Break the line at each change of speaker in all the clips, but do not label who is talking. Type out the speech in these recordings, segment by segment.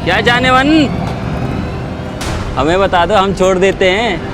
क्या जाने मन, हमें बता दो, हम छोड़ देते हैं।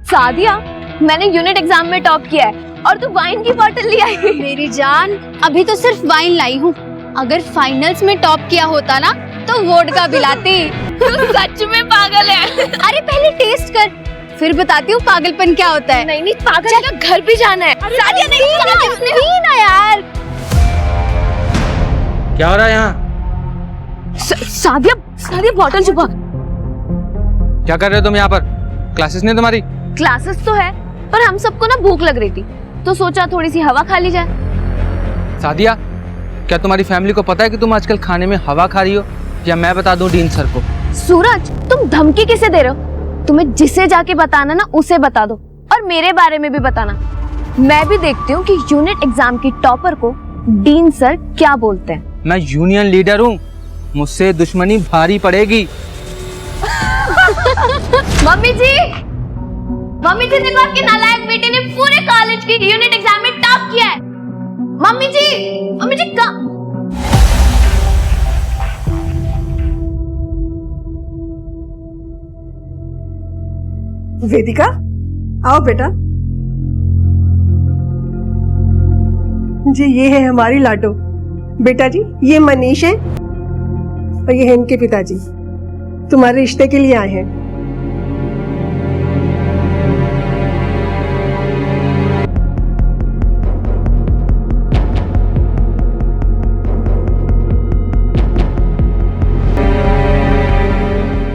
सादिया, मैंने यूनिट एग्जाम में टॉप किया है और तू वाइन की बोतल ले आई।
मेरी जान, अभी तो सिर्फ वाइन लाई हूँ। अगर फाइनल्स में टॉप किया होता ना तो वोडका पिलाती।
तू सच में पागल है।
अरे पहले टेस्ट कर, फिर बताती हूँ पागलपन क्या होता है।
नहीं पागल का घर भी जाना है। सादिया नहीं
ना यार।
क्या हो रहा है यहाँ?
सादिया बोतल छुपा।
क्या कर रहे हो तुम यहाँ पर? क्लासेस नहीं तुम्हारी?
क्लासेस तो है, पर हम सबको ना भूख लग रही थी तो सोचा थोड़ी सी हवा खा ली जाए।
सादिया, क्या तुम्हारी फैमिली को पता है कि तुम आजकल खाने में हवा खा रही हो, या मैं बता दूं डीन सर को?
सूरज, तुम धमकी किसे दे रहे हो? तुम्हें जिसे जाके बताना ना उसे बता दो, और मेरे बारे में भी बताना। मैं भी देखती हूँ कि यूनिट एग्जाम की टॉपर को डीन सर क्या बोलते हैं।
मैं यूनियन लीडर हूँ, मुझसे दुश्मनी भारी पड़ेगी।
मम्मी जी देखो, आपकी नालायक बेटे ने पूरे कॉलेज की यूनिट एग्जाम में टॉप किया है। मम्मी जी का
वेदिका, आओ बेटा। जी ये है हमारी लाडो। बेटा जी, ये मनीष है और ये है इनके पिताजी, तुम्हारे रिश्ते के लिए आए हैं।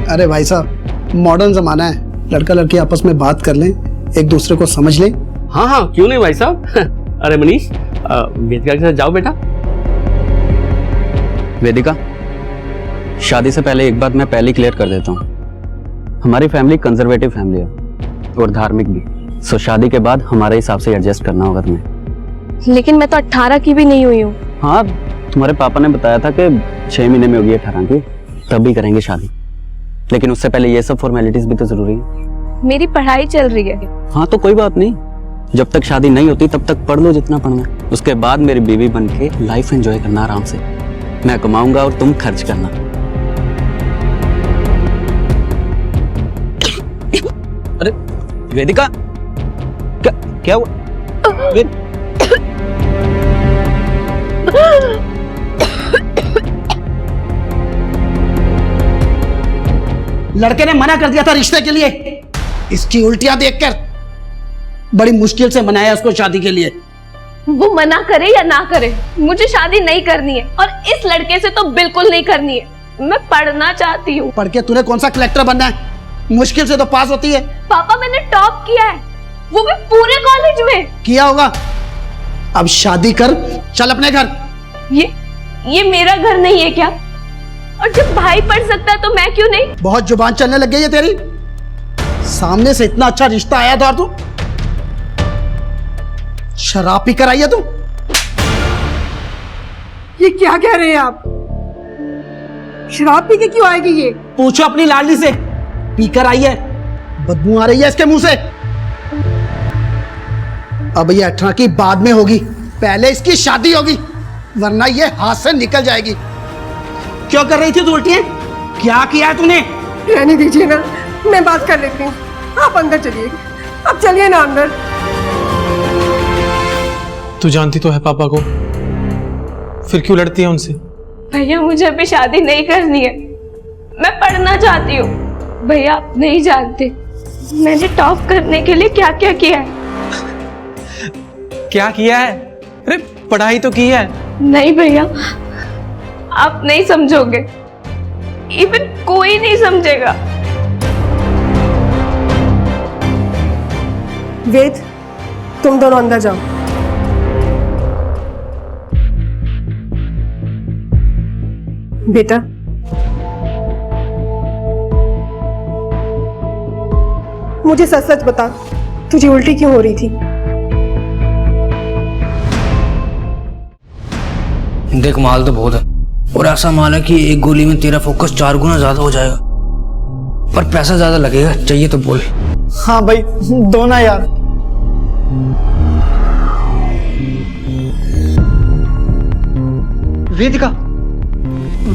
अरे भाई साहब, मॉडर्न जमाना है, लड़का लड़की आपस में बात कर लें, एक दूसरे को समझ लें।
हाँ क्यों नहीं भाई साहब। अरे मनीष, वेदिका के साथ जाओ बेटा। वेदिका, शादी से पहले एक बात मैं पहले क्लियर कर देता हूँ। हमारी फैमिली कंजर्वेटिव फैमिली है और धार्मिक भी, सो शादी के बाद हमारे हिसाब से एडजस्ट करना होगा तुम्हें।
लेकिन मैं तो 18 की भी नहीं हुई हूँ।
हाँ, तुम्हारे पापा ने बताया था कि 6 महीने में होगी 18 की, तब भी करेंगे शादी। लेकिन उससे पहले ये सब फॉर्मेलिटीज भी तो जरूरी है।
मेरी पढ़ाई चल रही है।
हाँ तो कोई बात नहीं, जब तक शादी नहीं होती तब तक पढ़ लो जितना पढ़ना है। उसके बाद मेरी बीवी बन के लाइफ एंजॉय करना आराम से। मैं कमाऊंगा और तुम खर्च करना। अरे वेदिका, क्या हुआ?
लड़के ने मना कर दिया था रिश्ते के लिए, इसकी उल्टियां देखकर बड़ी मुश्किल से मनाया उसको शादी के लिए।
वो मना करे या ना करे, मुझे शादी नहीं करनी है, और इस लड़के से तो बिल्कुल नहीं करनी है। मैं पढ़ना चाहती हूँ।
पढ़ के तूने कौन सा कलेक्टर बनना है? मुश्किल से तो पास होती है।
पापा, मैंने टॉप किया है, वो भी पूरे कॉलेज में।
किया होगा, अब शादी कर, चल अपने घर।
ये मेरा घर नहीं है क्या? और जब भाई पढ़ सकता है तो मैं क्यों नहीं?
बहुत जुबान चलने लग गई है तेरी। सामने से इतना अच्छा रिश्ता आया था और तू शराब पी कर आई है। तू
ये क्या कह रहे हैं आप? शराब पी के क्यों आएगी ये?
पूछो अपनी लाडली से, पीकर आई है, बदबू आ रही है इसके मुंह से। अब ये 18 की बाद में होगी, पहले इसकी शादी होगी, वरना ये हाथ से निकल जाएगी। क्यों कर रही थी तू उल्टियां? क्या किया है तूने?
रहने दीजिए ना, मैं बात कर लेती हूँ। आप अंदर चलिए, अब चलिए ना अंदर।
तू जानती तो है पापा को, फिर क्यों लड़ती है उनसे?
भैया, मुझे अभी शादी नहीं करनी है, मैं पढ़ना चाहती हूँ। भैया, आप नहीं जानते मैंने टॉप करने के लिए क्या क्या किया है।
क्या किया है? अरे पढ़ाई तो की है।
नहीं भैया, आप नहीं समझोगे, इवन कोई नहीं समझेगा।
वेद, तुम दोनों अंदर जाओ। बेटा, मुझे सच सच बता, तुझे उल्टी क्यों हो रही थी?
देख, माल तो बहुत है, और ऐसा माल है कि एक गोली में तेरा फोकस 4 गुना ज्यादा हो जाएगा।
पर पैसा ज्यादा लगेगा, चाहिए तो बोल।
हाँ भाई, दो ना यार।
वेदिका,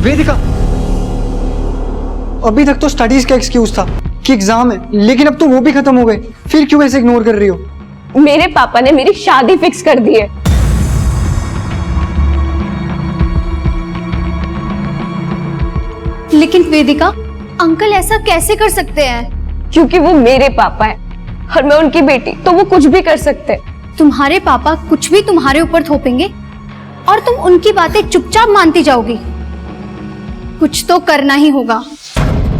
वेदिका, अभी तक तो स्टडीज का एक्सक्यूज था कि एग्जाम है, लेकिन अब तो वो भी खत्म हो गए, फिर क्यों ऐसे इग्नोर कर रही हो?
मेरे पापा ने मेरी शादी फिक्स कर दी है।
लेकिन वेदिका, अंकल ऐसा कैसे कर सकते हैं?
क्योंकि वो मेरे पापा है और मैं उनकी बेटी, तो वो कुछ भी कर सकते हैं।
तुम्हारे पापा कुछ भी तुम्हारे ऊपर थोपेंगे और तुम उनकी बातें चुपचाप मानती जाओगी? कुछ तो करना ही होगा।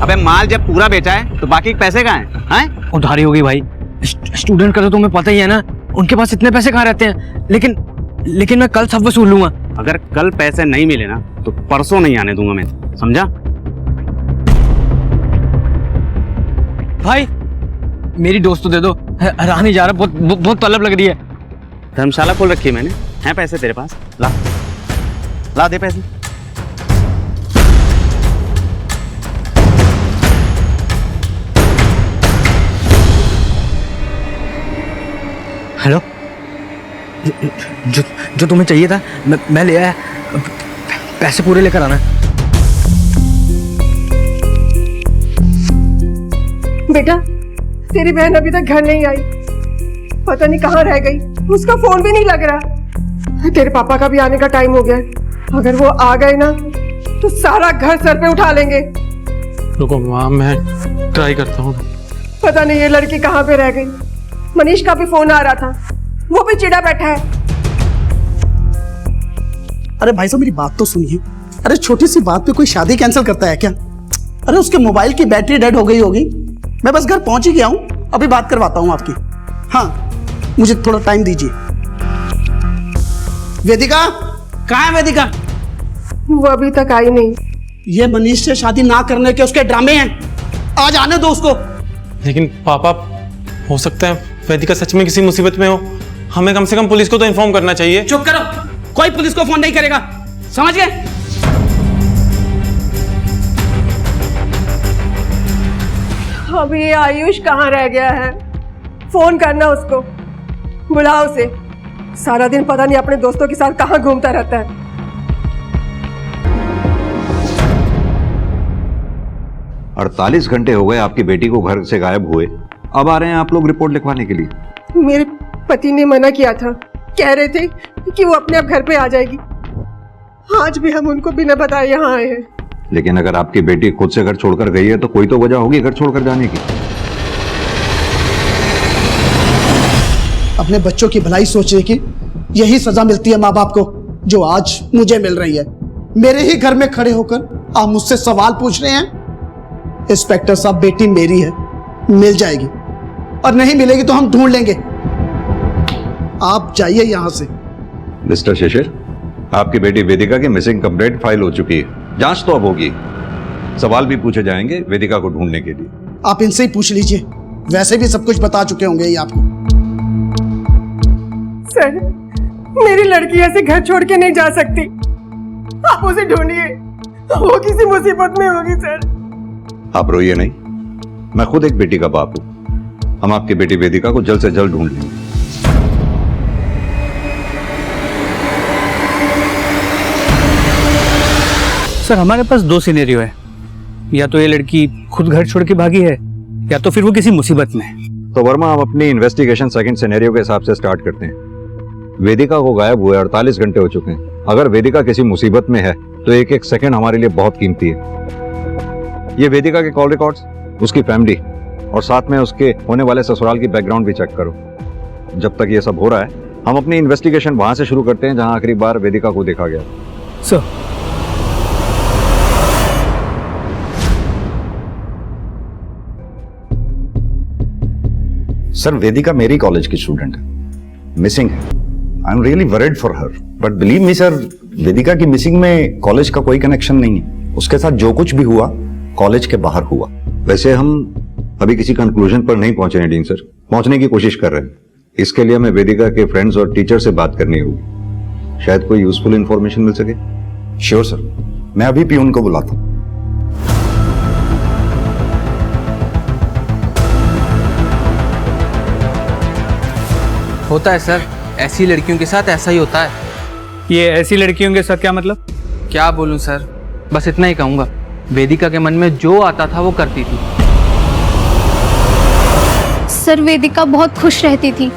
अबे माल जब पूरा बेचा है तो बाकी पैसे कहाँ हैं?
उधारी होगी भाई, स्टूडेंट का तो तुम्हें पता ही है ना, उनके पास इतने पैसे कहाँ रहते हैं। लेकिन मैं कल सब वसूल लूंगा।
अगर कल पैसे नहीं मिले ना तो परसों नहीं आने दूंगा मैं, समझा?
भाई मेरी दोस्त तो दे दो, रहा नहीं जा रहा, बहुत तलब लग रही है।
धर्मशाला खोल रखी है मैंने, हैं पैसे तेरे पास? ला ला दे पैसे।
हेलो, जो तुम्हें चाहिए था मैं ले आया, पैसे पूरे लेकर आना।
बेटा, तेरी बहन अभी तक घर नहीं आई, पता नहीं कहाँ रह गई, उसका फोन भी नहीं लग रहा। तेरे पापा का भी आने का टाइम हो गया है, अगर वो आ गए ना तो सारा घर सर पे उठा लेंगे।
रुको माँ, मैं ट्राई करता हूँ।
पता नहीं ये लड़की कहाँ पे रह गई। मनीष का भी फोन आ रहा था, वो भी चिढ़ा बैठा है।
अरे भाई साहब, मेरी बात तो सुनिए। अरे छोटी सी बात पे कोई शादी कैंसिल करता है क्या? अरे उसके मोबाइल की बैटरी डेड हो गई होगी, मैं बस घर पहुंच ही गया हूं, अभी बात करवाता हूं आपकी। हाँ, मुझे थोड़ा टाइम दीजिए। वेदिका, कहाँ है वेदिका?
वो अभी तक आई नहीं।
ये मनीष से शादी ना करने के उसके ड्रामे हैं, आज आने दो उसको।
लेकिन पापा, हो सकता है वेदिका सच में किसी मुसीबत में हो, हमें कम से कम पुलिस को तो इन्फॉर्म करना चाहिए।
चुप करो, कोई पुलिस को फोन नहीं करेगा, समझ गए?
अभी ये आयुष कहाँ रह गया है? फोन करना उसको, बुलाओ उसे। सारा दिन पता नहीं अपने दोस्तों के साथ कहाँ घूमता रहता है।
48 घंटे हो गए आपकी बेटी को घर से गायब हुए, अब आ रहे हैं आप लोग रिपोर्ट लिखवाने के लिए।
मेरे पति ने मना किया था, कह रहे थे कि वो अपने आप घर पे आ जाएगी। आज भी हम उनको बिना बताए यहाँ आए हैं।
लेकिन अगर आपकी बेटी खुद से घर छोड़कर गई है तो कोई तो वजह होगी घर छोड़कर जाने की।
अपने बच्चों की भलाई सोचिए कि यही सजा मिलती है माँ बाप को जो आज मुझे मिल रही है। मेरे ही घर में खड़े होकर आप मुझसे सवाल पूछ रहे हैं। इंस्पेक्टर साहब, बेटी मेरी है, मिल जाएगी, और नहीं मिलेगी तो हम ढूंढ लेंगे। आप जाइए यहां से।
मिस्टर शिशिर, आपकी बेटी वेदिका की मिसिंग कंप्लेंट फाइल हो चुकी है, जांच तो अब होगी, सवाल भी पूछे जाएंगे वेदिका को ढूंढने के लिए।
आप इनसे ही पूछ लीजिए, वैसे भी सब कुछ बता चुके होंगे ये आपको।
सर, मेरी लड़की ऐसे घर छोड़ के नहीं जा सकती, आप उसे ढूंढिए, वो किसी मुसीबत में होगी। सर,
आप रोइए नहीं, मैं खुद एक बेटी का बाप हूं, हम आपकी बेटी वेदिका को जल्द से जल्द ढूंढ लेंगे।
सर, हमारे पास दो सिनेरियो है, या तो ये लड़की खुद घर छोड़ के भागी है, या तो फिर वो किसी मुसीबत में है।
तो वर्मा, हम अपनी इन्वेस्टिगेशन सेकंड सिनेरियो के हिसाब से स्टार्ट करते हैं। वेदिका को गायब हुए 48 घंटे हो चुके हैं। अगर वेदिका किसी मुसीबत में है तो एक एक सेकंड हमारे लिए बहुत कीमती है। ये वेदिका के कॉल रिकॉर्ड्स, उसकी फैमिली और साथ में उसके होने वाले ससुराल की बैकग्राउंड भी चेक करो। जब तक ये सब हो रहा है, हम अपनी इन्वेस्टिगेशन वहां से शुरू करते हैं जहां आखिरी बार वेदिका को देखा गया।
सर,
सर, वेदिका मेरी कॉलेज की स्टूडेंट है, मिसिंग है। I am really worried for her, but believe me sir, Vedika की मिसिंग में कॉलेज का कोई कनेक्शन नहीं है। उसके साथ जो कुछ भी हुआ कॉलेज के बाहर हुआ।
वैसे हम अभी किसी कंक्लूजन पर नहीं पहुंचे हैं डीन सर, पहुंचने की कोशिश कर रहे हैं। इसके लिए हमें वेदिका के फ्रेंड्स और टीचर से बात करनी होगी, शायद कोई यूजफुल इंफॉर्मेशन मिल सके।
श्योर सर, मैं अभी पियून को बुलाता हूं।
होता है सर, ऐसी लड़कियों के साथ ऐसा ही होता है।
ये ऐसी लड़कियों के साथ क्या मतलब?
क्या बोलूं सर, बस इतना ही कहूँगा, वेदिका के मन में जो आता था वो करती थी।
सर वेदिका बहुत खुश रहती थी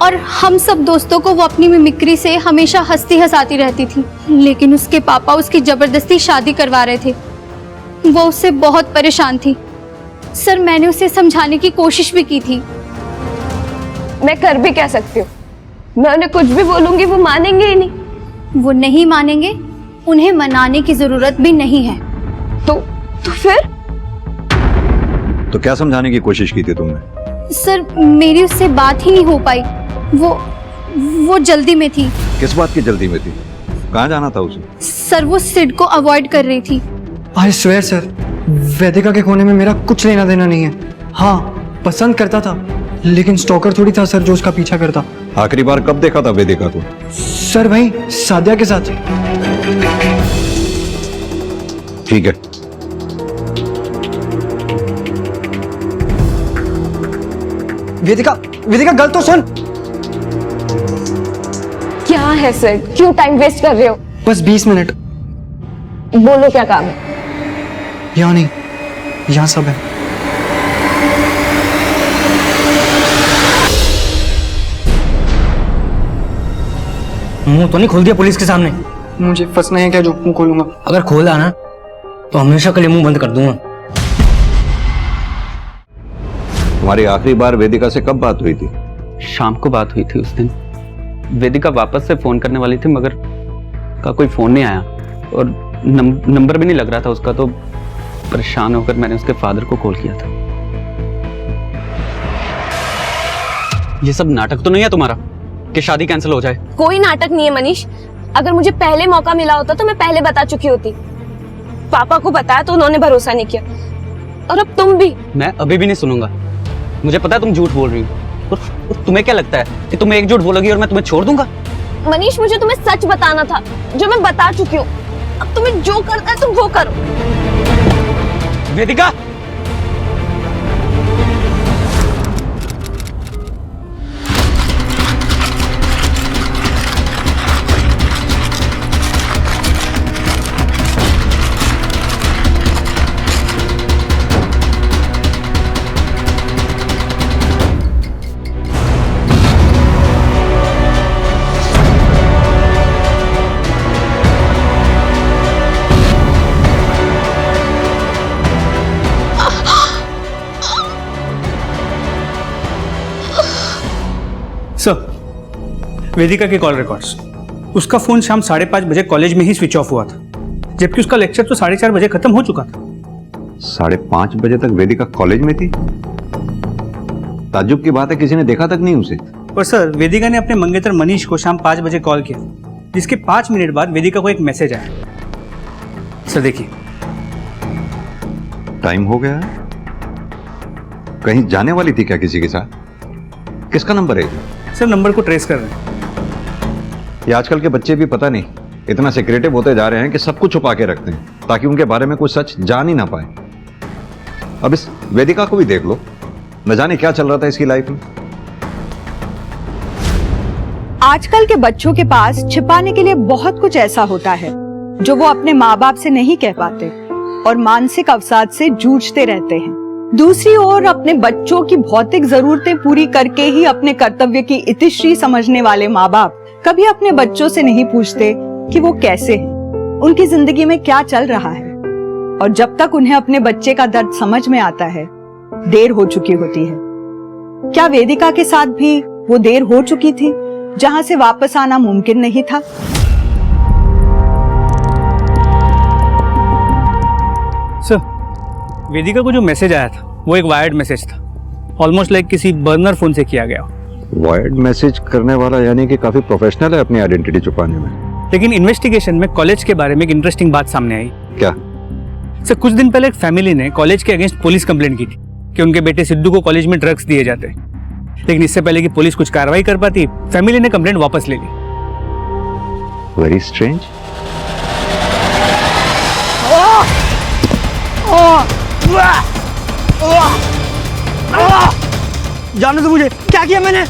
और हम सब दोस्तों को वो अपनी मिमिक्री से हमेशा हंसती हंसाती रहती थी, लेकिन उसके पापा उसकी जबरदस्ती शादी करवा रहे थे। वो उससे बहुत परेशान थी। सर मैंने उसे समझाने की कोशिश भी की थी।
मैं कर भी क्या सकती हूँ? मैं उन्हें कुछ भी बोलूंगी वो मानेंगे ही नहीं।
वो नहीं मानेंगे, उन्हें मनाने की जरूरत भी नहीं है।
तो फिर?
तो क्या समझाने की कोशिश की थी तुमने?
सर मेरी उससे बात ही नहीं हो पाई। वो जल्दी में थी।
किस बात की जल्दी में थी? कहाँ जाना था उसे?
सर वो सिड को अवॉइड कर रही थी।
आई स्वेयर सर, वेदिका के खोने में मेरा कुछ लेना देना नहीं है। हाँ पसंद करता था, लेकिन स्टॉकर थोड़ी था सर जो उसका पीछा करता।
आखिरी बार कब देखा था वेदिका को?
सर भाई सादिया के साथ।
ठीक है।
वेदिका गल तो सुन।
क्या है सर, क्यों टाइम वेस्ट कर रहे हो?
बस 20 मिनट।
बोलो क्या काम है?
यहाँ नहीं, यहाँ सब है।
मुंह तो नहीं खोल दिया पुलिस के सामने?
मुझे फंसना है क्या जो मुंह खोलूंगा?
अगर खोला ना तो हमेशा के लिए मुंह बंद कर दूंगा।
तुम्हारी आखिरी बार वेदिका से कब बात हुई थी?
शाम को बात हुई थी उस दिन। वेदिका वापस से फोन करने वाली थी मगर का कोई फोन नहीं आया और नंबर भी नहीं लग रहा था उसका, तो परेशान होकर मैंने उसके फादर को कॉल किया था। ये सब नाटक तो नहीं है तुम्हारा कि शादी कैंसिल हो जाए?
कोई नाटक नहीं है मनीष। अगर मुझे पहले मौका मिला होता तो मैं पहले बता चुकी होती। पापा को बताया तो उन्होंने भरोसा नहीं किया, और अब तुम भी। मैं
अभी भी नहीं सुनूंगा। मुझे पता है तुम झूठ बोल रही हो, और तुम्हें क्या लगता है कि तुम एक झूठ बोलोगी और मैं तुम्हें छोड़ दूंगा?
मनीष मुझे तुम्हें सच बताना था जो मैं बता चुकी हूँ। अब तुम्हें जो करना है तुम वो करो।
वेदिका,
सर वेदिका के कॉल रिकॉर्ड्स। उसका फोन शाम 5:30 बजे कॉलेज में ही स्विच ऑफ हुआ था, जबकि उसका लेक्चर तो 4:30 बजे खत्म हो चुका था।
5:30 बजे तक वेदिका कॉलेज में थी? ताज्जुब की बात है, किसी ने देखा तक नहीं उसे।
और सर वेदिका ने अपने मंगेतर मनीष को शाम 5 बजे कॉल किया, जिसके 5 मिनट बाद वेदिका को एक मैसेज आया। सर देखिए।
टाइम हो गया है। कहीं जाने वाली थी क्या किसी के साथ? किसका नंबर है?
सर नंबर को ट्रेस कर रहे हैं।
ये आजकल के बच्चे भी पता नहीं इतना सिक्रेटिव होते जा रहे हैं कि सब कुछ छुपा के रखते हैं ताकि उनके बारे में कुछ सच जान ही ना पाए। अब इस वेदिका को भी देख लो, न जाने क्या चल रहा था इसकी लाइफ में।
आजकल के बच्चों के पास छिपाने के लिए बहुत कुछ ऐसा होता है जो वो अपने माँ बाप से नहीं कह पाते और मानसिक अवसाद से जूझते रहते हैं। दूसरी ओर अपने बच्चों की भौतिक जरूरतें पूरी करके ही अपने कर्तव्य की इतिश्री समझने वाले माँ बाप कभी अपने बच्चों से नहीं पूछते कि वो कैसे हैं, उनकी जिंदगी में क्या चल रहा है। और जब तक उन्हें अपने बच्चे का दर्द समझ में आता है, देर हो चुकी होती है। क्या वेदिका के साथ भी वो देर हो चुकी थी जहां से वापस आना मुमकिन नहीं था?
सर वेदिका को जो मैसेज आया था वो एक वायर्ड मैसेज था, ऑलमोस्ट लाइक किसी बर्नर फोन से किया गया।
वायर्ड मैसेज करने वाला यानी कि काफी प्रोफेशनल है अपनी आइडेंटिटी छुपाने में।
लेकिन इन्वेस्टिगेशन में कॉलेज के बारे में एक इंटरेस्टिंग बात सामने आई।
क्या?
सर कुछ दिन पहले एक फैमिली ने कॉलेज के अगेंस्ट पुलिस कंप्लेंट की थी कि उनके बेटे सिद्धू को कॉलेज में ड्रग्स दिए जाते हैं, लेकिन इससे पहले कि पुलिस कुछ कार्रवाई कर पाती फैमिली ने कंप्लेंट वापस ले ली।
Very strange.
जाने दो मुझे, क्या किया मैंने?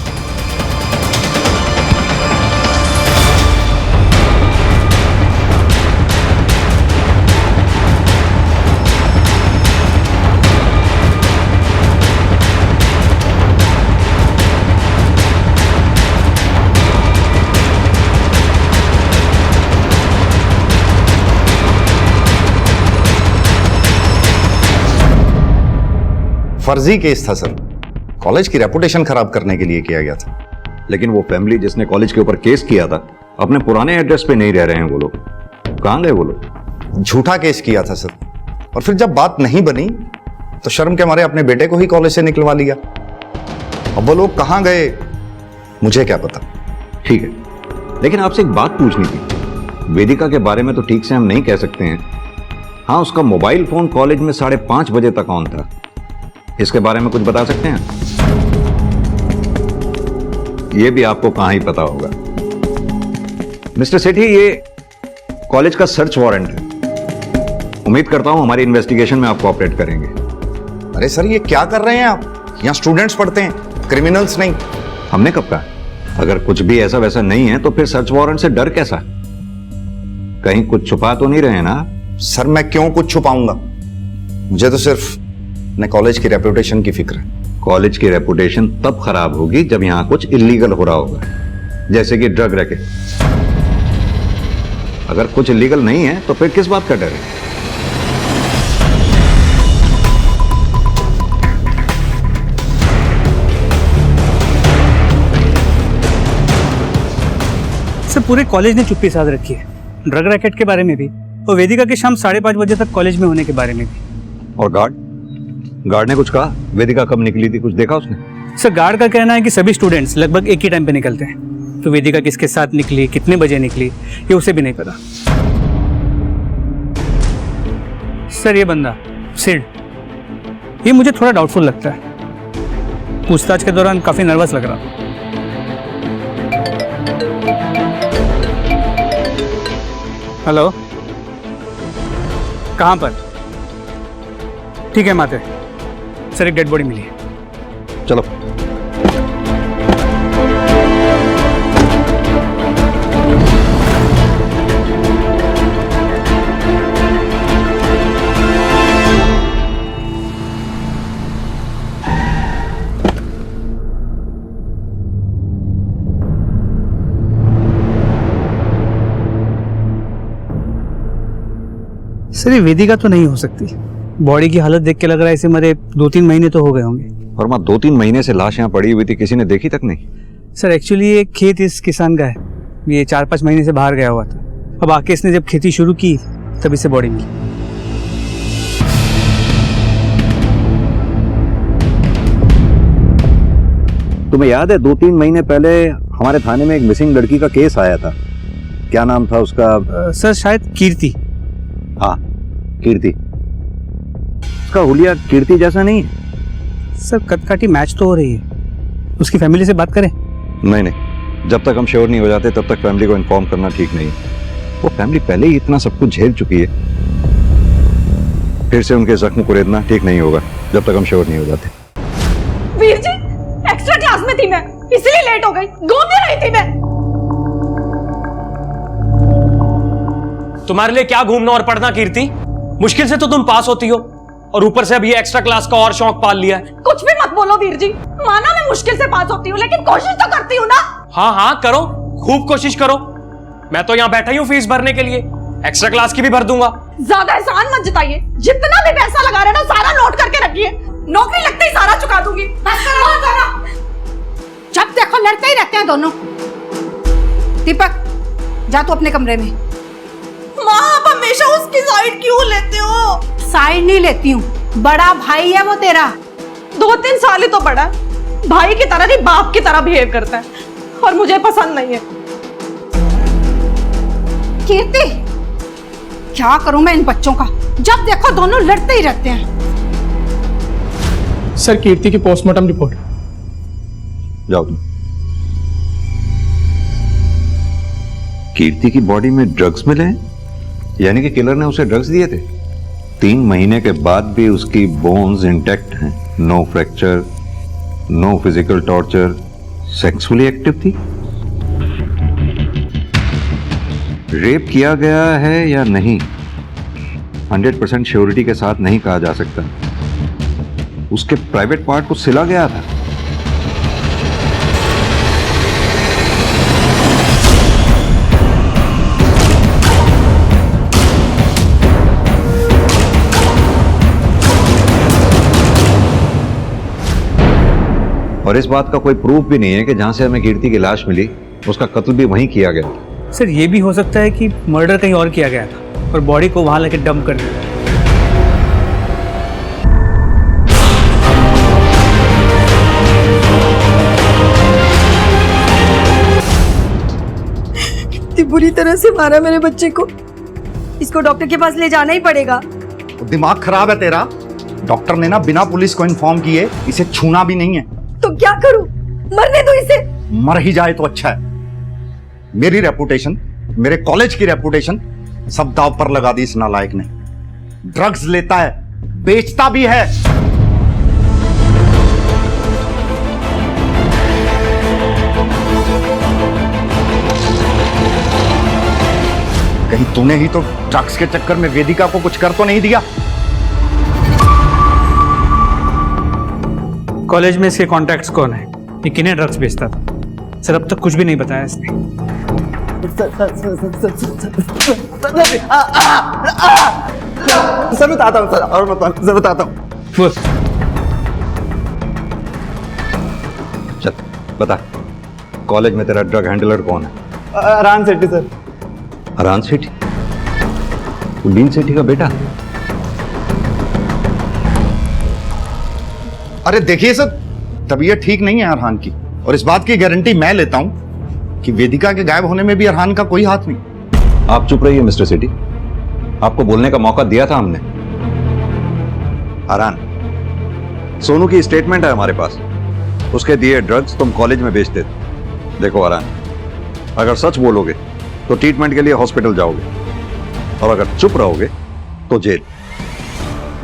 फर्जी केस था सर, कॉलेज की रेपुटेशन खराब करने के लिए किया गया था।
लेकिन वो फैमिली जिसने कॉलेज के ऊपर केस किया था, अपने पुराने एड्रेस पे नहीं रह रहे हैं वो लोग। कहाँ गए वो लोग?
झूठा केस किया था सर, और फिर जब बात नहीं बनी तो शर्म के मारे अपने बेटे को ही कॉलेज से निकलवा लिया। अब वो लोग कहाँ गए मुझे क्या पता।
ठीक है, लेकिन आपसे एक बात पूछनी थी। वेदिका के बारे में तो ठीक से हम नहीं कह सकते हैं। हाँ, उसका मोबाइल फोन कॉलेज में 5:30 बजे तक ऑन था। इसके बारे में कुछ बता सकते हैं? ये भी आपको कहां ही पता होगा। मिस्टर सेठी, ये कॉलेज का सर्च वारंट है। उम्मीद करता हूं हमारी इन्वेस्टिगेशन में आप कोऑपरेट करेंगे।
अरे सर, ये क्या कर रहे हैं आप? यहाँ स्टूडेंट्स पढ़ते हैं, क्रिमिनल्स नहीं।
हमने कब कहा? अगर कुछ भी ऐसा वैसा नहीं है तो फिर सर्च वारंट से डर कैसा? कहीं कुछ छुपा तो नहीं रहे ना?
सर, मैं क्यों कुछ छुपाऊंगा? मुझे तो सिर्फ अपने कॉलेज की रेपुटेशन की फिक्र है।
कॉलेज की रेपुटेशन तब खराब होगी जब यहां कुछ इलीगल हो रहा होगा, जैसे कि ड्रग रैकेट। अगर कुछ इलीगल नहीं है तो फिर किस बात का डर है?
सर, पूरे कॉलेज ने चुप्पी साध रखी है, ड्रग रैकेट के बारे में भी और वेदिका के शाम 5:30 बजे तक कॉलेज में होने के बारे में भी।
और गार्ड ने कुछ कहा? वेदिका कब निकली थी, कुछ देखा उसने?
सर, गार्ड का कहना है कि सभी स्टूडेंट्स लगभग एक ही टाइम पे निकलते हैं, तो वेदिका किसके साथ निकली, कितने बजे निकली, ये उसे भी नहीं पता। सर, ये बंदा सिड, ये मुझे थोड़ा डाउटफुल लगता है। पूछताछ के दौरान काफी नर्वस लग रहा था। हेलो, कहाँ पर? ठीक है माते, सर एक डेड बॉडी मिली है।
चलो।
सर, ये वेदिका तो नहीं हो सकती। बॉडी की हालत देख के लग रहा है इसे मरे 2-3 महीने तो हो गए होंगे।
वर्मा, 2-3 महीने से लाश यहाँ पड़ी हुई थी, किसी ने देखी तक नहीं?
सर, एक्चुअली ये खेत इस किसान का है, ये 4-5 महीने से बाहर गया हुआ था। अब आके इसने जब खेती शुरू की तब इसे बॉडी मिली।
तुम्हें याद है 2-3 महीने पहले हमारे थाने में एक मिसिंग लड़की का केस आया था? क्या नाम था उसका?
सर, शायद कीर्ति।
हाँ, कीर्ति। उसका हुलिया कीर्ति जैसा नहीं है?
सर, कदकाठी मैच तो हो रही है, उसकी फैमिली से बात करें?
नहीं, जब तक हम श्योर नहीं हो जाते तब तक फैमिली को इन्फॉर्म करना ठीक नहीं है। वो फैमिली पहले ही इतना सब कुछ झेल चुकी है, फिर से उनके जख्म को रेदना ठीक नहीं होगा जब तक हम श्योर नहीं हो जाते।
वीर जी, एक्स्ट्रा क्लास में थी मैं, इसलिए लेट हो गई। घूमने रही थी मैं।
तुम्हारे लिए क्या घूमना और पढ़ना कीर्ति? मुश्किल से तो तुम पास होती हो और ऊपर से अब ये एक्स्ट्रा क्लास का और शौक पाल लिया है।
कुछ भी मत बोलो वीर जी, माना मैं मुश्किल से पास होती हूँ लेकिन कोशिश तो करती हूँ ना।
हाँ, करो, खूब कोशिश करो। मैं तो यहाँ बैठा ही हूँ फीस भरने के लिए, एक्स्ट्रा क्लास की भी भर दूंगा।
ज्यादा एहसान मत जताइए, जितना भी पैसा लगा रहे ना सारा नोट करके रखिए, नौकरी लगते ही सारा चुका दूंगी।
जब देखो लड़ते ही रहते हैं दोनों। दीपक, जा तू अपने कमरे में।
माँ, आप हमेशा उसकी साइड क्यों लेते हो?
साइड नहीं लेती हूँ, बड़ा भाई है वो तेरा।
2-3 साल ही तो बड़ा है, भाई की तरह नहीं बाप की तरह बिहेव करता है और मुझे पसंद नहीं है।
कीर्ति, क्या करूं मैं इन बच्चों का, जब देखो दोनों लड़ते ही रहते हैं।
सर, कीर्ति की पोस्टमार्टम रिपोर्ट।
जाओ तुम। कीर्ति की बॉडी में ड्रग्स मिले हैं, यानी कि किलर ने उसे ड्रग्स दिए थे। 3 महीने के बाद भी उसकी बोन्स इंटैक्ट हैं, no fracture, no physical torture, sexually active थी। रेप किया गया है या नहीं 100% श्योरिटी के साथ नहीं कहा जा सकता। उसके प्राइवेट पार्ट को सिला गया था। और इस बात का कोई प्रूफ भी नहीं है कि जहां से हमें कीर्ति की लाश मिली उसका कत्ल भी वहीं किया गया था।
सर ये भी हो सकता है कि मर्डर कहीं और किया गया था और बॉडी को वहां लेके डंप कर दिया।
इतनी बुरी तरह से मारा मेरे बच्चे को, इसको डॉक्टर के पास ले जाना ही पड़ेगा।
दिमाग खराब है तेरा। डॉक्टर ने ना बिना पुलिस को इन्फॉर्म किए इसे छूना भी नहीं है।
तो क्या करूं? मरने दो इसे।
मर ही जाए तो अच्छा है। मेरी रेपुटेशन, मेरे कॉलेज की रेपुटेशन सब दांव पर लगा दी इस नालायक ने। ड्रग्स लेता है, बेचता भी है। कहीं तूने ही तो ड्रग्स के चक्कर में वेदिका को कुछ कर तो नहीं दिया?
कॉलेज में इसके कॉन्टैक्ट्स कौन है, ये किन्हें ड्रग्स बेचता था? सर अब तक कुछ भी नहीं बताया इसने।
सर बताता हूँ, सर और बताता हूँ। चल बता, कॉलेज में तेरा ड्रग हैंडलर कौन है?
अरान सेठी सर।
अरान सेठी? तू डीन सेठी का बेटा?
अरे देखिए सर, तबीयत ठीक नहीं है अरहान की, और इस बात की गारंटी मैं लेता हूं कि वेदिका के गायब होने में भी अरहान का कोई हाथ नहीं।
आप चुप रहिए मिस्टर सेठी, आपको बोलने का मौका दिया था हमने। अरहान, सोनू की स्टेटमेंट है हमारे पास, उसके दिए ड्रग्स तुम कॉलेज में बेचते थे। देखो अरहान, अगर सच बोलोगे तो ट्रीटमेंट के लिए हॉस्पिटल जाओगे, और अगर चुप रहोगे तो जेल।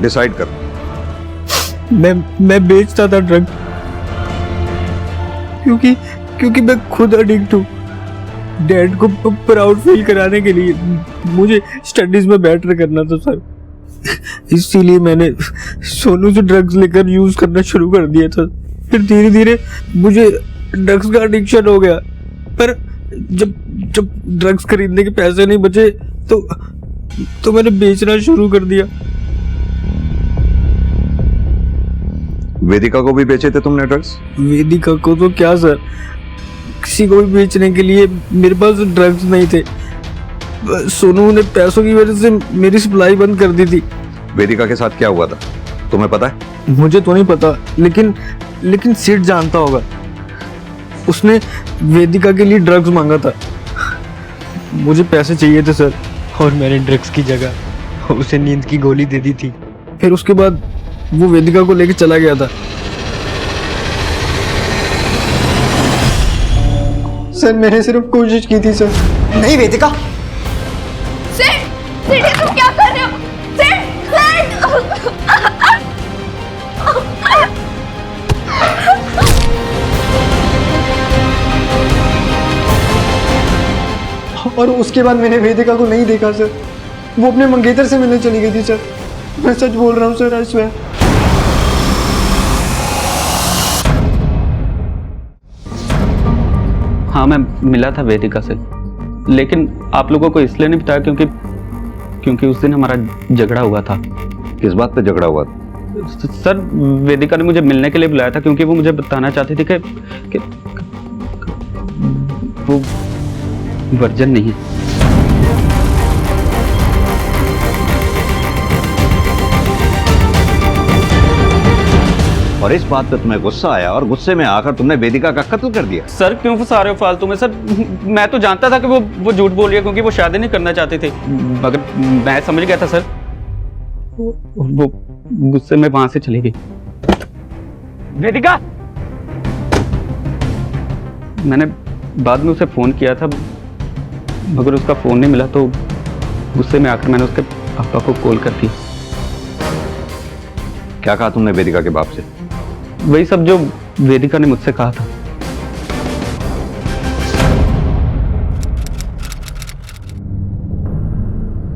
डिसाइड करो।
मैं बेचता था ड्रग क्योंकि मैं खुद एडिक्ट हूँ। डैड को प्राउड फील कराने के लिए मुझे स्टडीज में बेटर करना था सर, इसीलिए मैंने सोनू से ड्रग्स लेकर यूज करना शुरू कर दिया था। फिर धीरे धीरे मुझे ड्रग्स का एडिक्शन हो गया, पर जब ड्रग्स खरीदने के पैसे नहीं बचे तो मैंने बेचना शुरू कर दिया।
वेदिका को भी बेचे थे तुमने ड्रग्स?
वेदिका को तो क्या सर, किसी को भी बेचने के लिए मेरे पास ड्रग्स नहीं थे। सोनू ने पैसों की वजह से मेरी सप्लाई बंद कर दी थी।
वेदिका के साथ क्या हुआ था तुम्हें पता है?
मुझे तो नहीं पता, लेकिन सिड जानता होगा। उसने वेदिका के लिए ड्रग्स मांगा था। मुझे पैसे चाहिए थे सर, और मैंने ड्रग्स की जगह उसे नींद की गोली दे दी थी। फिर उसके बाद वो वेदिका को लेकर चला गया था।
सर मैंने सिर्फ कोशिश की थी सर।
नहीं वेदिका।
सिड ये तुम क्या कर रहे हो?
और उसके बाद मैंने वेदिका को नहीं देखा सर, वो अपने मंगेतर से मिलने चली गई थी सर। मैं सच बोल रहा हूँ सर, आई स्वेयर।
हाँ मैं मिला था वेदिका से, लेकिन आप लोगों को इसलिए नहीं बताया क्योंकि उस दिन हमारा झगड़ा हुआ था।
किस बात पे झगड़ा हुआ था?
सर वेदिका ने मुझे मिलने के लिए बुलाया था क्योंकि वो मुझे बताना चाहती थी कि वो वर्जन नहीं है।
और इस बात पे तुम्हें गुस्सा आया और गुस्से में आकर तुमने वेदिका का कत्ल कर दिया।
सर क्यों फंसा रहे हो फालतू में? सर मैं तो जानता था कि वो झूठ बोल रही है क्योंकि वो शादी नहीं करना चाहते थे, मगर मैं समझ गया था सर। वो गुस्से में वहां से चली गई। वेदिका, मैंने बाद में उसे फोन किया था मगर उसका फोन नहीं मिला, तो गुस्से में आकर मैंने उसके पापा को कॉल कर दी।
क्या कहा तुमने वेदिका के बाप से?
वही सब जो वेदिका ने मुझसे कहा था।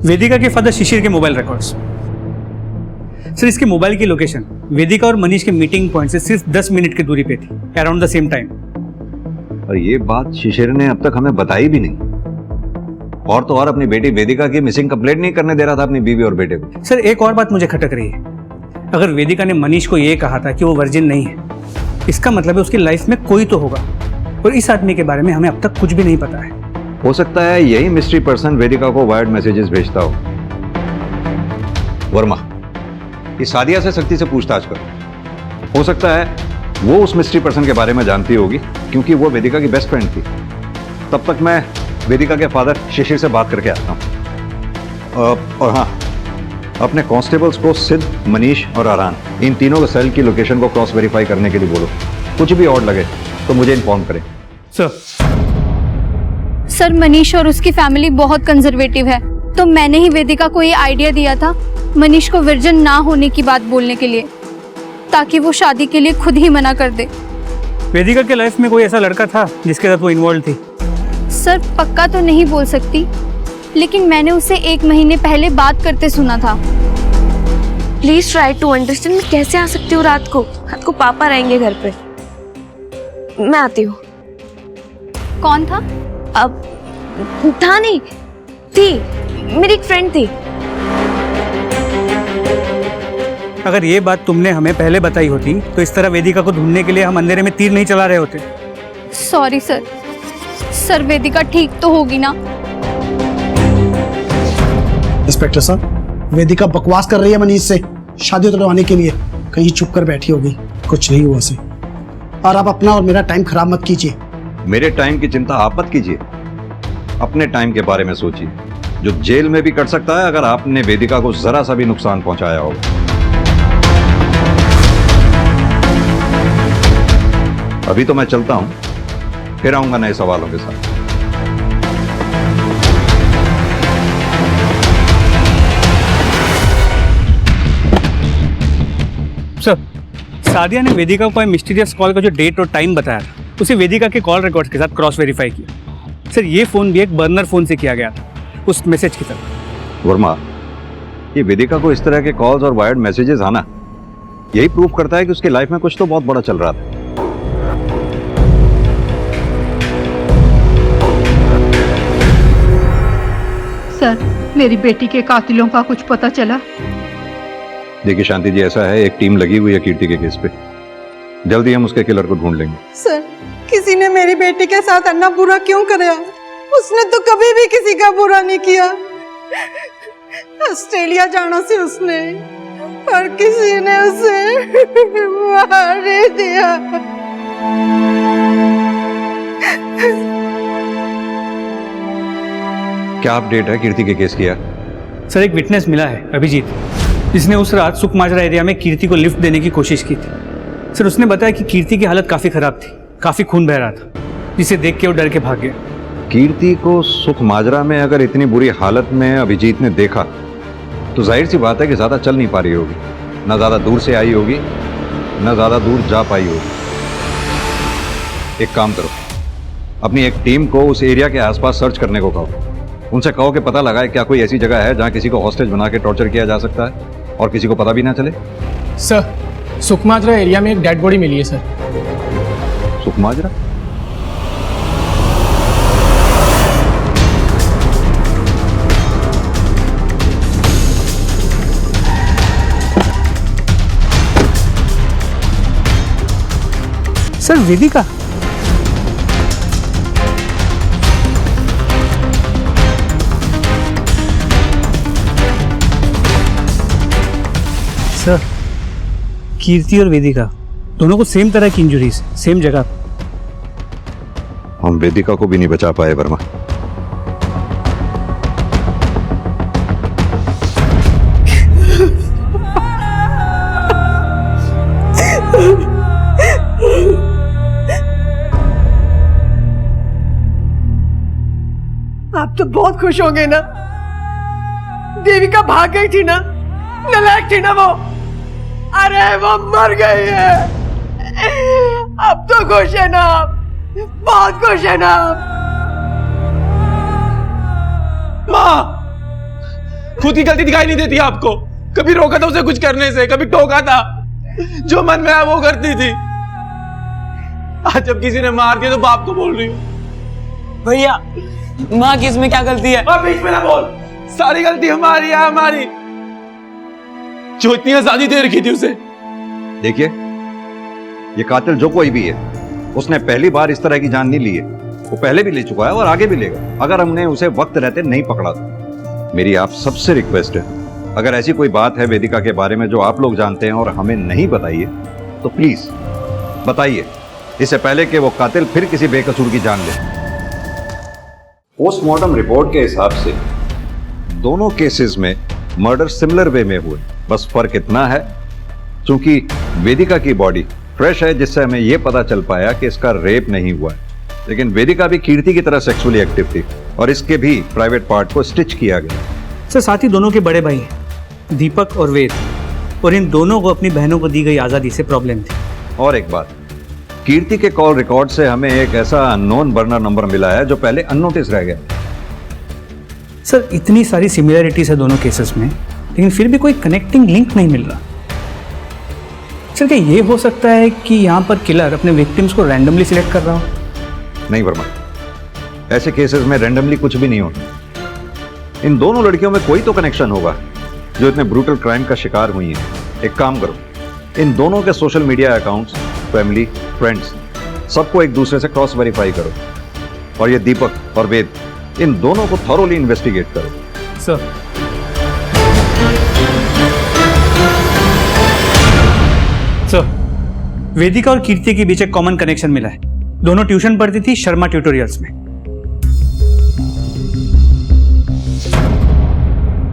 वेदिका के फादर शिशिर के मोबाइल रिकॉर्ड्स। सर इसके मोबाइल की लोकेशन वेदिका और मनीष के मीटिंग पॉइंट से सिर्फ 10 मिनट की दूरी पे थी, अराउंड द सेम टाइम।
और ये बात शिशिर ने अब तक हमें बताई भी नहीं। और तो और अपनी बेटी वेदिका की मिसिंग कंप्लेंट नहीं करने दे रहा था अपनी बीवी और बेटे को।
सर एक और बात मुझे खटक रही है, अगर वेदिका ने मनीष को यह कहा था कि वो वर्जिन नहीं है, इसका मतलब है उसकी लाइफ में कोई तो होगा, और इस आदमी के बारे में हमें अब तक कुछ भी नहीं पता है।
हो सकता है यही मिस्ट्री पर्सन वेदिका को वायर्ड मैसेजेस भेजता हो। वर्मा, इस सादिया से सख्ती से पूछताछ करो। हो सकता है वो उस मिस्ट्री पर्सन के बारे में जानती होगी, क्योंकि वो वेदिका की बेस्ट फ्रेंड थी। तब तक मैं वेदिका के फादर शिशिर से बात करके आता हूँ। और हाँ, अपने कांस्टेबल्स को सिद्ध, मनीष और आरान, इन तीनों के सेल की लोकेशन को क्रॉस वेरीफाई करने के लिए बोलो। कुछ भी और लगे तो मुझे इन्फॉर्म करें।
सर, मनीष और उसकी फैमिली बहुत कंजर्वेटिव है, तो मैंने ही वेदिका को ये आइडिया दिया था मनीष को वर्जिन ना होने की बात बोलने के लिए, ताकि वो शादी के लिए खुद ही मना कर दे।
वेदिका के लाइफ में कोई ऐसा लड़का था जिसके साथ वो इन्वॉल्व थी?
सर, पक्का तो नहीं बोल सकती, लेकिन मैंने उसे 1 महीने पहले बात करते सुना था।
Please try to understand. मैं कैसे आ सकती हूँ रात को पापा रहेंगे घर पे। मैं आती हूँ।
कौन था?
अब था नहीं, थी, मेरी एक फ्रेंड थी।
अगर ये बात तुमने हमें पहले बताई होती तो इस तरह वेदिका को ढूंढने के लिए हम अंधेरे में तीर नहीं चला रहे होते।
Sorry sir. सर, वेदिका ठीक तो होगी ना?
इंस्पेक्टर साहब, वेदिका बकवास कर रही है मनीष से शादी तोड़वाने के लिए। कहीं छुप कर बैठी होगी, कुछ नहीं हुआ से। और आप अपना और मेरा टाइम खराब मत कीजिए।
मेरे टाइम की चिंता आप मत कीजिए, अपने टाइम के बारे में सोचिए, जो जेल में भी कट सकता है अगर आपने वेदिका को जरा सा भी नुकसान पहुंचाया हो। अभी तो मैं चलता हूं, फिर आऊंगा नए सवालों के साथ।
सर, सादिया ने वेदिका को मिस्टीरियस कॉल का जो डेट और टाइम बताया था, उसे वेदिका के कॉल रिकॉर्ड्स के साथ क्रॉस वेरीफाई किया। सर, ये फोन भी एक बर्नर फोन से किया गया था, उस मैसेज की तरह।
वर्मा, ये वेदिका को इस तरह के कॉल्स और वायर्ड मैसेजेस आना यही प्रूव करता है कि उसकी लाइफ में कुछ तो बहुत बड़ा चल रहा था।
सर, मेरी बेटी के कातिलों का कुछ पता चला?
देखिए शांति जी, ऐसा है, एक टीम लगी हुई है कीर्ति के केस पे। जल्दी हम उसके किलर को ढूंढ लेंगे।
सर, किसी ने मेरी बेटी के साथ अन्ना बुरा क्यों कराया? उसने तो कभी भी किसी का बुरा नहीं किया। ऑस्ट्रेलिया जाना से उसने, और किसी ने उसे मार दिया।
क्या अपडेट है कीर्ति के केस किया?
सर, एक विटनेस मिला है, अभिजीत, जिसने उस रात सुखमाजरा एरिया में कीर्ति को लिफ्ट देने की कोशिश की थी। सर, उसने बताया कि कीर्ति की हालत काफी खराब थी, काफी खून बह रहा था, जिसे देख के वो डर के भाग गया।
कीर्ति को सुखमाजरा में अगर इतनी बुरी हालत में अभिजीत ने देखा तो जाहिर सी बात है कि ज्यादा चल नहीं पा रही होगी, ना ज्यादा दूर से आई होगी, ना ज्यादा दूर जा पाई होगी। एक काम करो, अपनी एक टीम को उस एरिया के आसपास सर्च करने को कहो। उनसे कहो कि पता लगाए क्या कोई ऐसी जगह है जहां किसी को हॉस्टेज बना के टॉर्चर किया जा सकता है और किसी को पता भी ना चले।
सर, सुखमाजरा एरिया में एक डेड बॉडी मिली है सर।
सुखमाजरा?
सर, वेदिका? सर, कीर्ति और वेदिका दोनों को सेम तरह की इंजरीज, सेम जगह।
हम वेदिका को भी नहीं बचा पाए वर्मा।
आप तो बहुत खुश होंगे ना? देविका भाग गई थी ना, नालायक थी ना वो। अरे वो मर गई है। अब तो खुश है ना आप? बहुत खुश है ना आप?
माँ, खुद की गलती दिखाई नहीं देती आपको? कभी रोका था उसे कुछ करने से, कभी टोका था? जो मन में आया वो करती थी। आज जब किसी ने मार दिया तो बाप को बोल रही हूँ।
भैया, माँ की इसमें क्या गलती है?
बीच में ना बोल, सारी गलती हमारी है, हमारी। जो इतनी आजादी दे रखी थी उसे।
देखिए, ये कातिल जो कोई भी है, उसने पहली बार इस तरह की जान नहीं ली है। वो पहले भी ले चुका है और आगे भी लेगा, अगर हमने उसे वक्त रहते नहीं पकड़ा तो। मेरी आप सबसे रिक्वेस्ट है, अगर ऐसी कोई बात है वेदिका के बारे में जो आप लोग जानते हैं और हमें नहीं बताइए, तो प्लीज बताइए, इससे पहले कि वो कातिल फिर किसी बेकसूर की जान ले। पोस्टमार्टम रिपोर्ट के हिसाब से दोनों केसेस में मर्डर सिमिलर वे में हुए, बस फर्क इतना है क्योंकि वेदिका की बॉडी फ्रेश है, जिससे हमें यह पता चल पाया कि इसका रेप नहीं हुआ है। लेकिन वेदिका भी कीर्ति की तरह सेक्सुअली एक्टिव थी और इसके भी प्राइवेट पार्ट को स्टिच किया गया।
सर साथ ही दोनों के बड़े भाई हैं, दीपक और वेद, और इन दोनों को अपनी बहनों को दी गई आज़ादी से प्रॉब्लम थी।
और एक बात, कीर्ति के कॉल रिकॉर्ड से हमें एक ऐसा अननोन बर्नर नंबर मिला है जो पहले अननोटिस रह गया।
सर इतनी सारी सिमिलरिटीज है दोनों केसेस में, लेकिन फिर भी कोई कनेक्टिंग लिंक नहीं मिल रहा। सर क्या ये हो सकता है कि यहाँ पर किलर अपने विक्टिम्स को रैंडमली सिलेक्ट कर रहा हो?
नहीं वर्मा, ऐसे केसेस में रैंडमली कुछ भी नहीं होता। इन दोनों लड़कियों में कोई तो कनेक्शन होगा जो इतने ब्रूटल क्राइम का शिकार हुई हैं। एक काम करो, इन दोनों के social media accounts, family, friends, सबको एक दूसरे से क्रॉस वेरीफाई करो, और ये दीपक और वेद, इन दोनों को थॉरोली इन्वेस्टिगेट करो।
सर वेदिका और कीर्ति के बीच एक कॉमन कनेक्शन मिला है। दोनों ट्यूशन पढ़ती थी शर्मा ट्यूटोरियल्स में।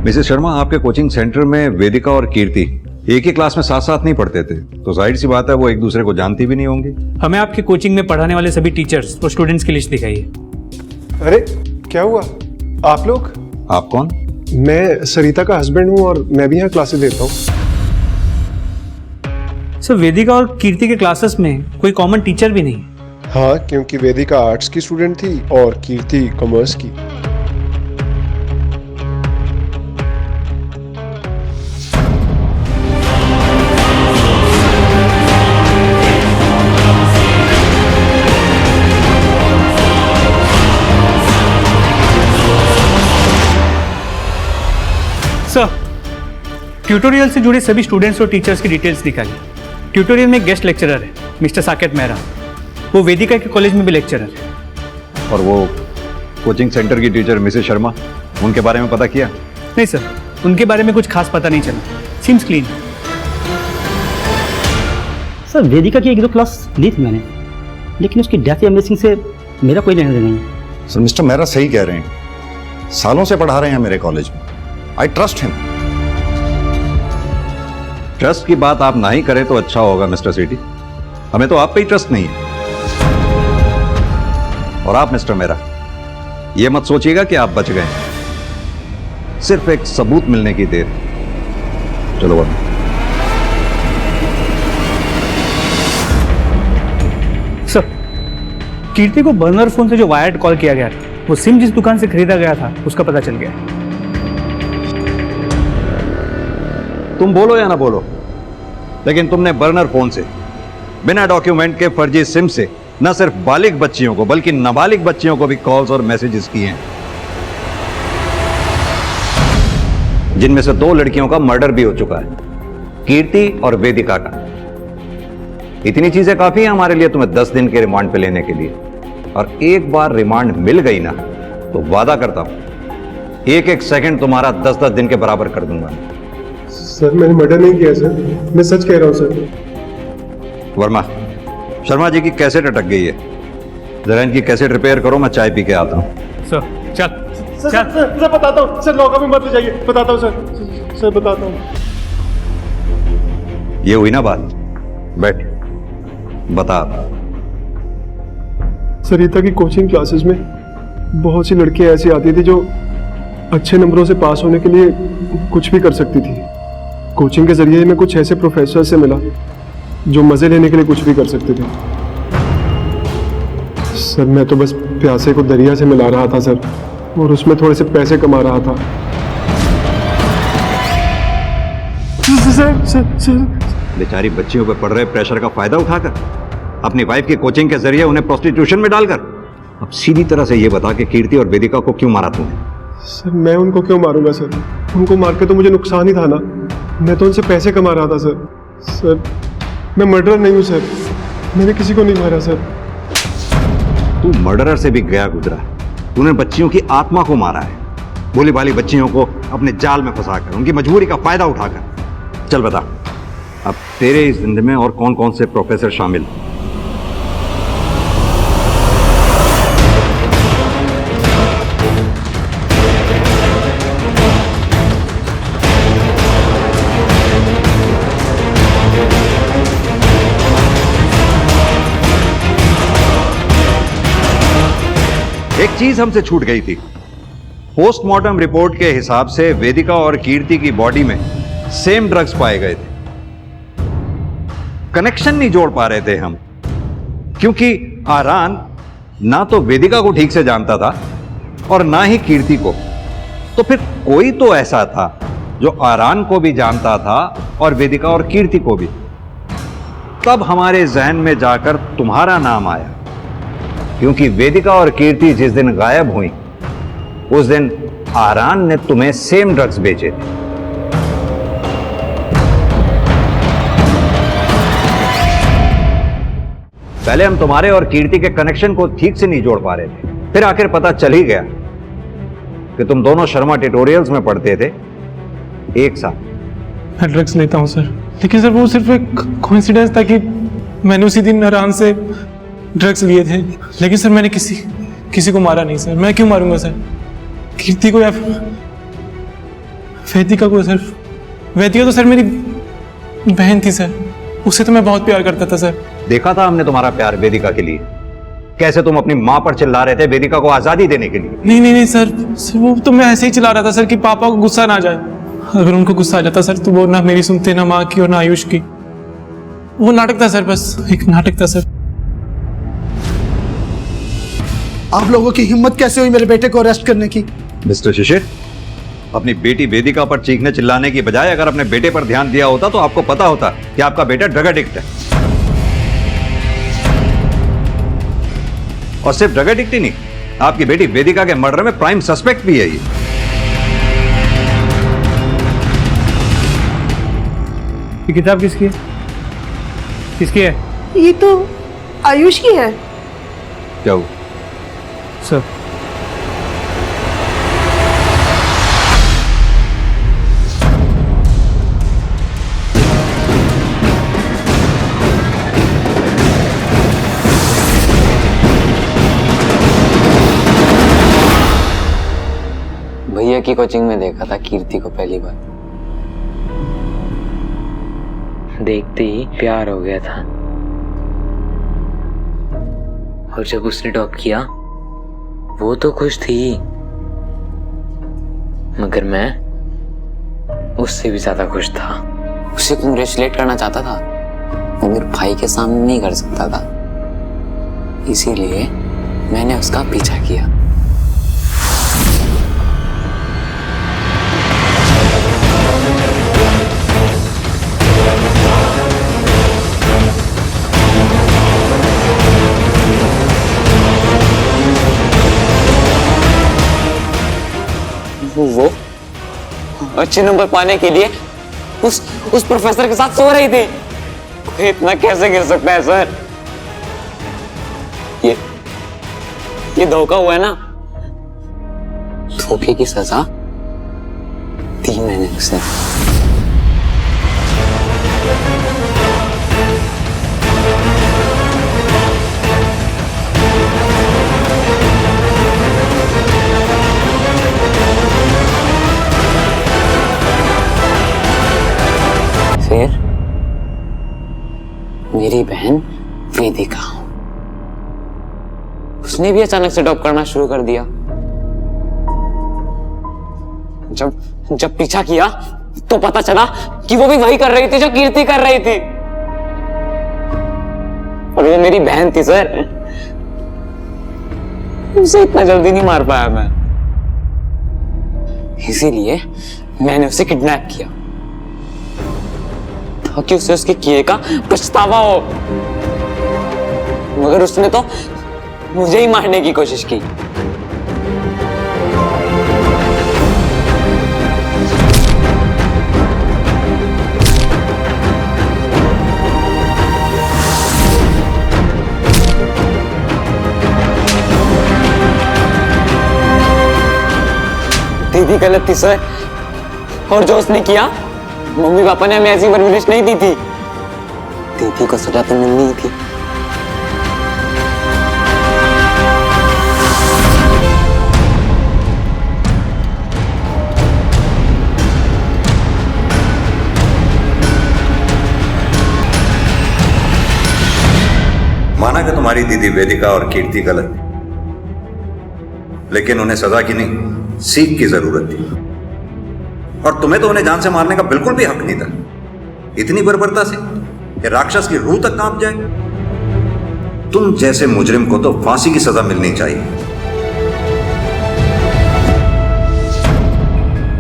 मिसेस शर्मा, आपके कोचिंग सेंटर में वेदिका और कीर्ति एक ही क्लास में साथ साथ नहीं पढ़ते थे, तो जाहिर सी बात है वो एक दूसरे को जानती भी नहीं होंगी।
हमें आपके कोचिंग में पढ़ाने वाले सभी टीचर्स और स्टूडेंट्स की लिस्ट दिखाई है।
अरे क्या हुआ? आप लोग?
आप कौन?
मैं सरिता का हस्बैंड हूँ और मैं भी यहाँ क्लासेस देता हूँ।
सर वेदिका और कीर्ति के क्लासेस में कोई कॉमन टीचर भी नहीं।
हाँ, क्योंकि वेदिका आर्ट्स की स्टूडेंट थी और कीर्ति कॉमर्स की।
सर ट्यूटोरियल से जुड़े सभी स्टूडेंट्स और टीचर्स की डिटेल्स निकाली। ट्यूटोरियल में एक गेस्ट लेक्चरर है मिस्टर साकेत मेहरा, वो वेदिका के कॉलेज में भी लेक्चरर है।
और वो कोचिंग सेंटर की टीचर मिसेस शर्मा, उनके बारे में पता किया?
नहीं सर, उनके बारे में कुछ खास पता नहीं चला। Seems clean.
सर वेदिका की एक दो क्लास ली थी मैंने, लेकिन उसकी डेथ या मिसिंग से मेरा कोई लेना देना नहीं।
सर मिस्टर मेहरा सही कह रहे हैं, सालों से पढ़ा रहे हैं मेरे कॉलेज में। I trust him.
ट्रस्ट की बात आप ना ही करें तो अच्छा होगा मिस्टर सिटी, हमें तो आप पे ही ट्रस्ट नहीं है। और आप मिस्टर मेहरा, ये मत सोचिएगा कि आप बच गए, सिर्फ एक सबूत मिलने की देर। चलो अब
सर कीर्ति को बर्नर फोन से जो वायर्ड कॉल किया गया था, वो सिम जिस दुकान से खरीदा गया था उसका पता चल गया।
तुम बोलो या ना बोलो, लेकिन तुमने बर्नर फोन से बिना डॉक्यूमेंट के फर्जी सिम से न सिर्फ बालिग बच्चियों को बल्कि नाबालिग बच्चियों को भी कॉल्स और मैसेजेस किए हैं, जिनमें से 2 लड़कियों का मर्डर भी हो चुका है, कीर्ति और वेदिका का। इतनी चीजें काफी हैं हमारे लिए तुम्हें 10 दिन के रिमांड पे लेने के लिए, और एक बार रिमांड मिल गई ना तो वादा करता हूं एक एक सेकंड तुम्हारा 10-10 दिन के बराबर कर दूंगा।
सर मैंने मर्डर नहीं किया सर, मैं सच कह रहा हूँ सर।
वर्मा, शर्मा जी की कैसेट अटक गई है, जरा इनकी कैसेट रिपेयर करो, मैं चाय पी के आता हूँ।
सर चल
सर बताता हूँ सर, लॉकअप में मत ले जाइए, बताता हूँ सर बताता हूँ।
ये हुई ना बात, बैठ बता।
सरिता की कोचिंग क्लासेस में बहुत सी लड़कियां ऐसी आती थी जो अच्छे नंबरों से पास होने के लिए कुछ भी कर सकती थी। कोचिंग के जरिए मैं कुछ ऐसे प्रोफेसर से मिला जो मजे लेने के लिए कुछ भी कर सकते थे। सर मैं तो बस प्यासे को दरिया से मिला रहा था सर, और उसमें थोड़े से पैसे कमा रहा था। सर
बेचारी बच्चियों पर पड़ रहे प्रेशर का फायदा उठाकर अपनी वाइफ की कोचिंग के जरिए उन्हें प्रोस्टिट्यूशन में डालकर अब सीधी तरह से ये बता कि कीर्ति और वेदिका को क्यों मारा तुमने?
सर मैं उनको क्यों मारूंगा सर, उनको मार के तो मुझे नुकसान ही था ना, मैं तो उनसे पैसे कमा रहा था सर। सर मैं मर्डरर नहीं हूँ सर, मैंने किसी को नहीं मारा सर।
तू मर्डरर से भी गया गुजरा। तूने बच्चियों की आत्मा को मारा है, भोली भाली बच्चियों को अपने जाल में फंसाकर, उनकी मजबूरी का फायदा उठाकर। चल बता, अब तेरे इस जिंदगी में और कौन कौन से प्रोफेसर शामिल हैं? एक चीज हमसे छूट गई थी। पोस्टमार्टम रिपोर्ट के हिसाब से वेदिका और कीर्ति की बॉडी में सेम ड्रग्स पाए गए थे। कनेक्शन नहीं जोड़ पा रहे थे हम, क्योंकि आरान ना तो वेदिका को ठीक से जानता था और ना ही कीर्ति को। तो फिर कोई तो ऐसा था जो आरान को भी जानता था और वेदिका और कीर्ति को भी। तब हमारे जहन में जाकर तुम्हारा नाम आया, क्योंकि वेदिका और कीर्ति जिस दिन गायब हुई उस दिन आरान ने तुम्हें सेम ड्रग्स बेचे थे। पहले हम तुम्हारे और कीर्ति के कनेक्शन को ठीक से नहीं जोड़ पा रहे थे, फिर आखिर पता चल ही गया कि तुम दोनों शर्मा ट्यूटोरियल्स में पढ़ते थे एक साथ।
मैं ड्रग्स लेता हूँ सर, लेकिन सर वो सिर्फ एक कोइंसिडेंस था कि मैंने उसी दिन आरान से ड्रग्स लिए थे। लेकिन सर मैंने किसी को मारा नहीं सर। मैं क्यों मारूंगा सर? कीर्ति को या वेदिका को सर? वेदिका तो सर मेरी बहन थी सर, उससे तो मैं बहुत प्यार करता था सर।
देखा था हमने तुम्हारा प्यार वेदिका के लिए, कैसे तुम अपनी मां पर चिल्ला रहे थे वेदिका को आजादी देने के लिए।
नहीं सर वो तो मैं ऐसे ही चिल्ला रहा था सर कि पापा को गुस्सा ना जाए। अगर उनको गुस्सा आ जाता सर तो वो ना मेरी सुनते, ना माँ की और ना आयुष की। वो नाटक था सर, बस एक नाटक था सर।
आप लोगों की हिम्मत कैसे हुई मेरे बेटे को अरेस्ट करने की?
मिस्टर शिशिर, अपनी बेटी वेदिका पर चीखने चिल्लाने की बजाय अगर अपने बेटे पर ध्यान दिया होता तो आपको पता होता कि आपका बेटा ड्रग एडिक्ट है। और सिर्फ ड्रग एडिक्ट ही नहीं, आपकी बेटी वेदिका के मर्डर में प्राइम सस्पेक्ट भी है।
ये किताब किसकी है? किसकी है?
ये तो आयुष की है।
क्या हुआ
सर?
भैया की कोचिंग में देखा था कीर्ति को पहली बार, देखते ही प्यार हो गया था। और जब उसने टॉप किया वो तो खुश थी, मगर मैं उससे भी ज्यादा खुश था। उसे कंग्रेचुलेट करना चाहता था, मगर भाई के सामने नहीं कर सकता था, इसीलिए मैंने उसका पीछा किया। वो अच्छे नंबर पाने के लिए उस प्रोफेसर के साथ सो रही थी। कोई इतना कैसे गिर सकता है सर? ये धोखा हुआ है ना। धोखे की सजा दी मैंने उसे। फिर मेरी बहन वेदिका, उसने भी अचानक से टॉप करना शुरू कर दिया। जब पीछा किया तो पता चला कि वो भी वही कर रही थी जो कीर्ति कर रही थी, और वो मेरी बहन थी सर। उसे इतना जल्दी नहीं मार पाया मैं, इसीलिए मैंने उसे किडनैप किया ताकि उसे उसके किए का पछतावा हो। मगर उसने तो मुझे ही मारने की कोशिश की।
कीर्ति गलत थी सर, और जो उसने किया मम्मी पापा ने हमें ऐसी परवरिश नहीं दी थी। दीदी को सजा तो मिलनी थी।
माना कि तुम्हारी दीदी वेदिका और कीर्ति गलत थी, लेकिन उन्हें सजा की नहीं, सीख की जरूरत थी। और तुम्हें तो उन्हें जान से मारने का बिल्कुल भी हक नहीं था। इतनी बर्बरता से कि राक्षस की रूह तक कांप जाए। तुम जैसे मुजरिम को तो फांसी की सजा मिलनी चाहिए।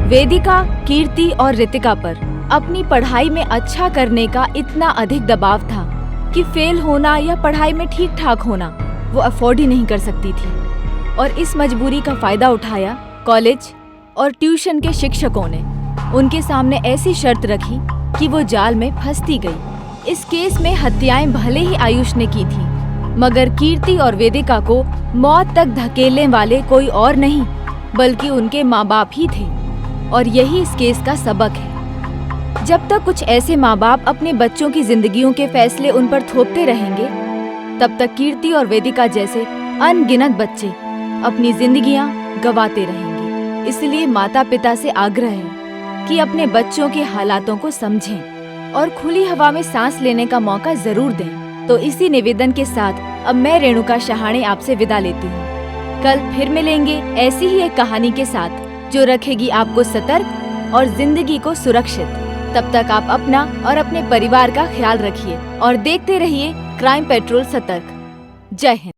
वेदिका, कीर्ति और रितिका पर अपनी पढ़ाई में अच्छा करने का इतना अधिक दबाव था कि फेल होना या पढ़ाई में ठीक ठाक होना वो अफोर्ड ही नहीं कर सकती थी। और इस मजबूरी का फायदा उठाया कॉलेज और ट्यूशन के शिक्षकों ने। उनके सामने ऐसी शर्त रखी कि वो जाल में फंसती गई। इस केस में हत्याएं भले ही आयुष ने की थी, मगर कीर्ति और वेदिका को मौत तक धकेलने वाले कोई और नहीं बल्कि उनके माँ बाप ही थे। और यही इस केस का सबक है। जब तक कुछ ऐसे माँ बाप अपने बच्चों की जिंदगियों के फैसले उन पर थोपते रहेंगे, तब तक कीर्ति और वेदिका जैसे अनगिनत बच्चे अपनी जिंदगियां गंवाते रहेंगे। इसलिए माता पिता से आग्रह है कि अपने बच्चों के हालातों को समझें और खुली हवा में सांस लेने का मौका जरूर दें। तो इसी निवेदन के साथ अब मैं रेणुका शहाणे आपसे विदा लेती हूँ। कल फिर मिलेंगे ऐसी ही एक कहानी के साथ जो रखेगी आपको सतर्क और जिंदगी को सुरक्षित। तब तक आप अपना और अपने परिवार का ख्याल रखिए और देखते रहिए क्राइम पेट्रोल सतर्क। जय हिंद।